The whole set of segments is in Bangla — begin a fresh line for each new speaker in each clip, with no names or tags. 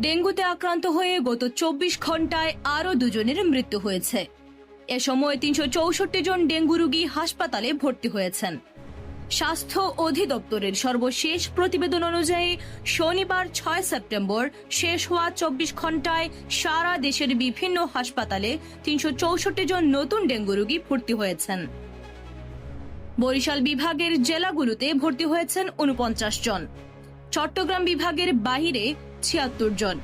ডেঙ্গুতে আক্রান্ত হয়ে গত 24 ঘন্টায় আরও দুজনের মৃত্যু হয়েছে। এ সময় 364 জন ডেঙ্গু রোগী হাসপাতালে ভর্তি হয়েছেন। স্বাস্থ্য অধিদপ্তরের সর্বশেষ প্রতিবেদন অনুযায়ী শনিবার 6 সেপ্টেম্বর শেষ হওয়া 24 ঘন্টায় সারা দেশের বিভিন্ন হাসপাতালে 364 জন নতুন ডেঙ্গু রোগী ভর্তি হয়েছেন। বরিশাল বিভাগের জেলাগুলোতে ভর্তি হয়েছেন 49 জন, চট্টগ্রাম বিভাগের বাইরে 76 জন,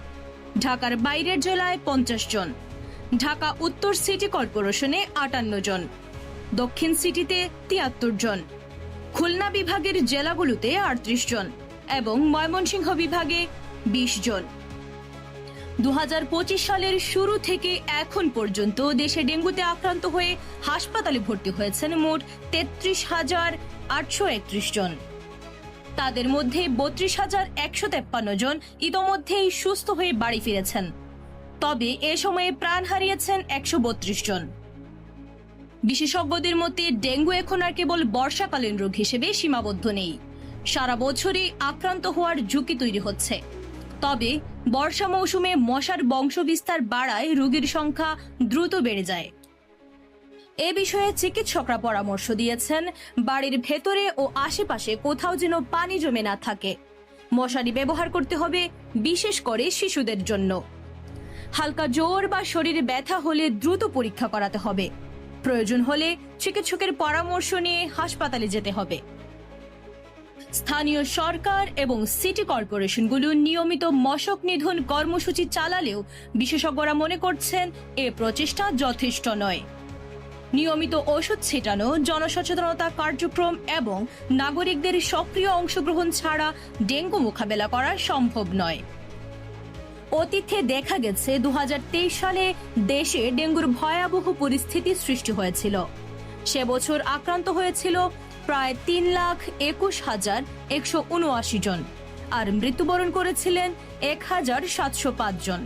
ঢাকার বাইরের জেলায় 50 জন, ঢাকা উত্তর সিটি কর্পোরেশনে 58 জন, দক্ষিণ সিটিতে 73 জন, খুলনা বিভাগের জেলাগুলোতে 38 জন এবং ময়মনসিংহ বিভাগে 20 জন। 2025 সালের শুরু থেকে এখন পর্যন্ত দেশে ডেঙ্গুতে আক্রান্ত হয়ে হাসপাতালে ভর্তি হয়েছেন মোট 33,831 জন। তাদের মধ্যে 32,153 জন ইতোমধ্যেই সুস্থ হয়ে বাড়ি ফিরেছেন, তবে এ সময়ে প্রাণ হারিয়েছেন 132 জন। বিশেষজ্ঞদের মতে ডেঙ্গু এখন আর কেবল বর্ষাকালীন রোগ হিসেবে সীমাবদ্ধ নেই, সারা বছরই আক্রান্ত হওয়ার ঝুঁকি তৈরি হচ্ছে। তবে বর্ষা মৌসুমে মশার বংশবিস্তার বাড়ায় রোগীর সংখ্যা দ্রুত বেড়ে যায়। এ বিষয়ে চিকিৎসকরা পরামর্শ দিয়েছেন বাড়ির ভেতরে ও আশেপাশে কোথাও যেন পানি জমে না থাকে। মশারি ব্যবহার করতে হবে, বিশেষ করে শিশুদের জন্য। হালকা জ্বর বা শরীরে ব্যথা হলে দ্রুত পরীক্ষা করাতে হবে। প্রয়োজন হলে চিকিৎসকের পরামর্শ নিয়ে হাসপাতালে যেতে হবে। স্থানীয় সরকার এবং সিটি কর্পোরেশনগুলো নিয়মিত মশক নিধন কর্মসূচি চালালেও বিশেষজ্ঞরা মনে করছেন এ প্রচেষ্টা যথেষ্ট নয়। নিয়মিত ওষুধ ছিটানো, জনসচেতনতা কার্যক্রম এবং নাগরিকদের সক্রিয় অংশগ্রহণ ছাড়া ডেঙ্গু মোকাবেলা করা সম্ভব নয়। অতীতে দেখা গেছে 2023 সালে দেশে ডেঙ্গুর ভয়াবহ পরিস্থিতি সৃষ্টি হয়েছিল। সে বছর আক্রান্ত হয়েছিল প্রায় 3,21,179 জন আর মৃত্যুবরণ করেছিলেন 1,705 জন।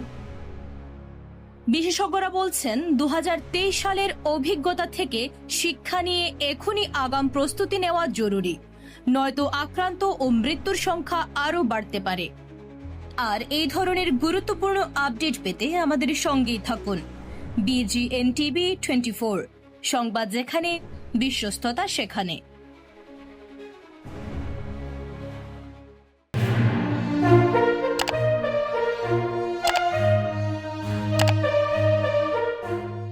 বিশেষজ্ঞরা বলছেন 2023 সালের অভিজ্ঞতা থেকে শিক্ষা নিয়ে এখনই আগাম প্রস্তুতি নেওয়া জরুরি, নয়তো আক্রান্ত ও মৃত্যুর সংখ্যা আরও বাড়তে পারে। আর এই ধরনের গুরুত্বপূর্ণ আপডেট পেতে আমাদের সঙ্গেই থাকুন। BGN TV 24, সংবাদ যেখানে, বিশ্বস্ততা সেখানে।